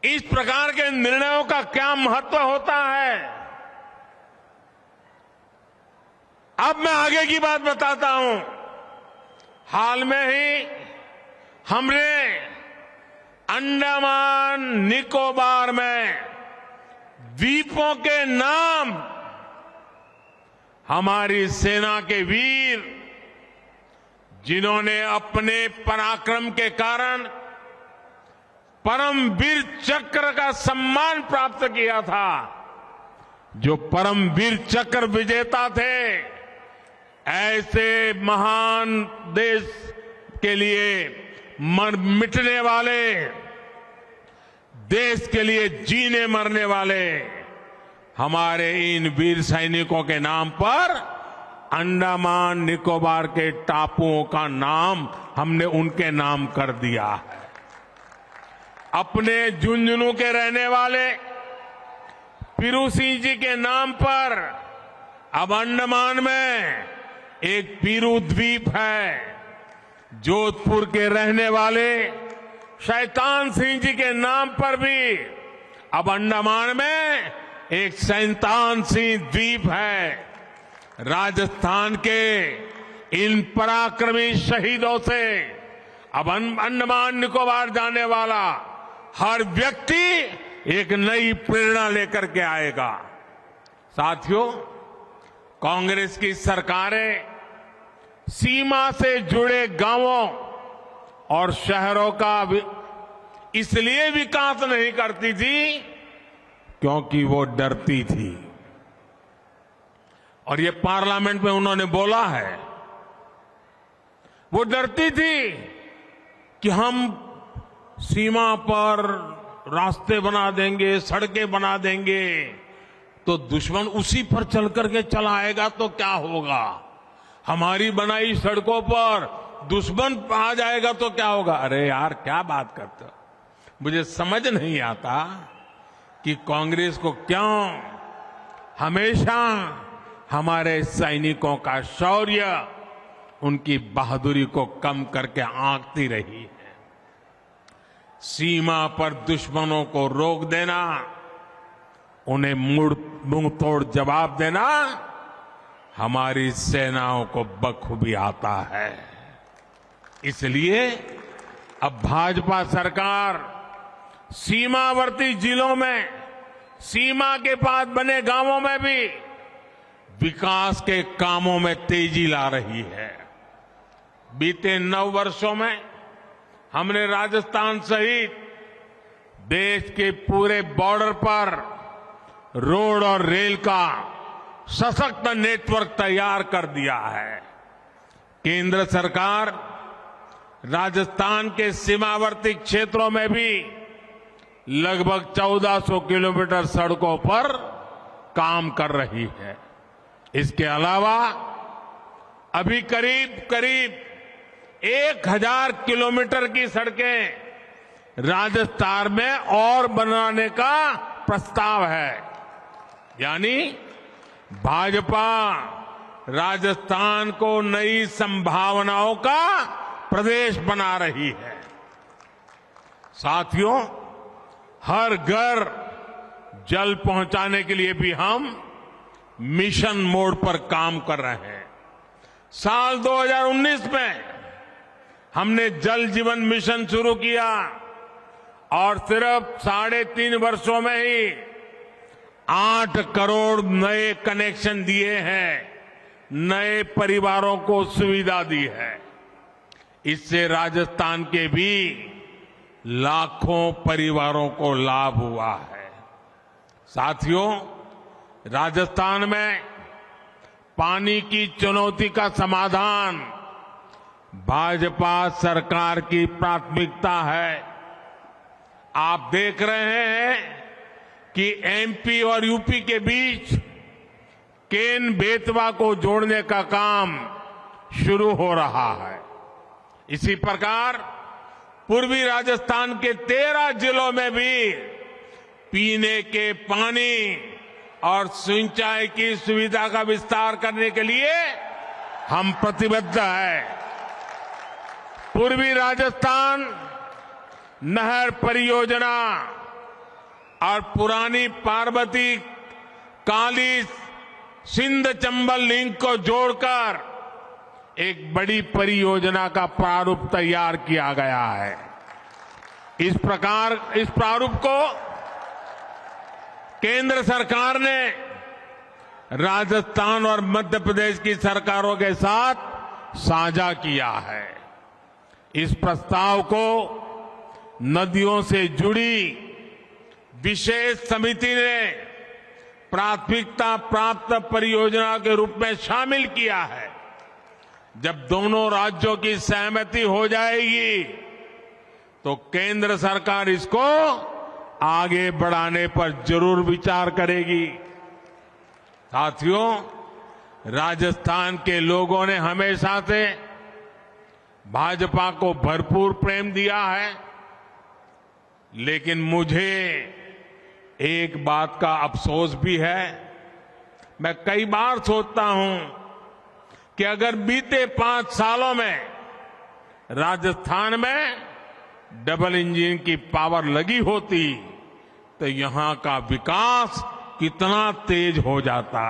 इस प्रकार के निर्णयों का क्या महत्व होता है। अब मैं आगे की बात बताता हूं। हाल में ही हमने अंडमान निकोबार में द्वीपों के नाम हमारी सेना के वीर, जिन्होंने अपने पराक्रम के कारण परमवीर चक्र का सम्मान प्राप्त किया था, जो परमवीर चक्र विजेता थे, ऐसे महान देश के लिए मिटने वाले, देश के लिए जीने मरने वाले हमारे इन वीर सैनिकों के नाम पर अंडमान निकोबार के टापुओं का नाम हमने उनके नाम कर दिया है। अपने झुंझुनू के रहने वाले पीरू सिंह जी के नाम पर अब अंडमान में एक पीरू द्वीप है। जोधपुर के रहने वाले शैतान सिंह जी के नाम पर भी अब अंडमान में एक शैतान सिंह द्वीप है। राजस्थान के इन पराक्रमी शहीदों से अब अंडमान निकोबार जाने वाला हर व्यक्ति एक नई प्रेरणा लेकर के आएगा। साथियों, कांग्रेस की सरकारें सीमा से जुड़े गांवों और शहरों का इसलिए विकास नहीं करती थी क्योंकि वो डरती थी। और ये पार्लियामेंट में उन्होंने बोला है, वो डरती थी कि हम सीमा पर रास्ते बना देंगे, सड़कें बना देंगे, तो दुश्मन उसी पर चल करके चला आएगा तो क्या होगा। हमारी बनाई सड़कों पर दुश्मन आ जाएगा तो क्या होगा। अरे यार, क्या बात करते हो। मुझे समझ नहीं आता कि कांग्रेस को क्यों हमेशा हमारे सैनिकों का शौर्य, उनकी बहादुरी को कम करके आंकती रही है। सीमा पर दुश्मनों को रोक देना, उन्हें मुंह तोड़ जवाब देना हमारी सेनाओं को बखूबी आता है। इसलिए अब भाजपा सरकार सीमावर्ती जिलों में, सीमा के पास बने गांवों में भी विकास के कामों में तेजी ला रही है। बीते 9 वर्षों में हमने राजस्थान सहित देश के पूरे बॉर्डर पर रोड और रेल का सशक्त नेटवर्क तैयार कर दिया है। केंद्र सरकार राजस्थान के सीमावर्ती क्षेत्रों में भी लगभग 1400 किलोमीटर सड़कों पर काम कर रही है। इसके अलावा अभी करीब 1000 किलोमीटर की सड़कें राजस्थान में और बनाने का प्रस्ताव है। यानी भाजपा राजस्थान को नई संभावनाओं का प्रदेश बना रही है। साथियों, हर घर जल पहुंचाने के लिए भी हम मिशन मोड पर काम कर रहे हैं। साल 2019 में हमने जल जीवन मिशन शुरू किया और सिर्फ 3.5 वर्षों में ही 8 करोड़ नए कनेक्शन दिए हैं, नए परिवारों को सुविधा दी है। इससे राजस्थान के भी लाखों परिवारों को लाभ हुआ है। साथियों, राजस्थान में पानी की चुनौती का समाधान भाजपा सरकार की प्राथमिकता है। आप देख रहे हैं कि एमपी और यूपी के बीच केन बेतवा को जोड़ने का काम शुरू हो रहा है। इसी प्रकार पूर्वी राजस्थान के 13 जिलों में भी पीने के पानी और सिंचाई की सुविधा का विस्तार करने के लिए हम प्रतिबद्ध हैं। पूर्वी राजस्थान नहर परियोजना और पुरानी पार्वती काली सिंध चंबल लिंक को जोड़कर एक बड़ी परियोजना का प्रारूप तैयार किया गया है। इस प्रारूप को केंद्र सरकार ने राजस्थान और मध्य प्रदेश की सरकारों के साथ साझा किया है। इस प्रस्ताव को नदियों से जुड़ी विशेष समिति ने प्राथमिकता प्राप्त परियोजना के रूप में शामिल किया है। जब दोनों राज्यों की सहमति हो जाएगी तो केंद्र सरकार इसको आगे बढ़ाने पर जरूर विचार करेगी। साथियों, राजस्थान के लोगों ने हमेशा से भाजपा को भरपूर प्रेम दिया है, लेकिन मुझे एक बात का अफसोस भी है। मैं कई बार सोचता हूं कि अगर बीते 5 सालों में राजस्थान में डबल इंजन की पावर लगी होती तो यहां का विकास कितना तेज हो जाता।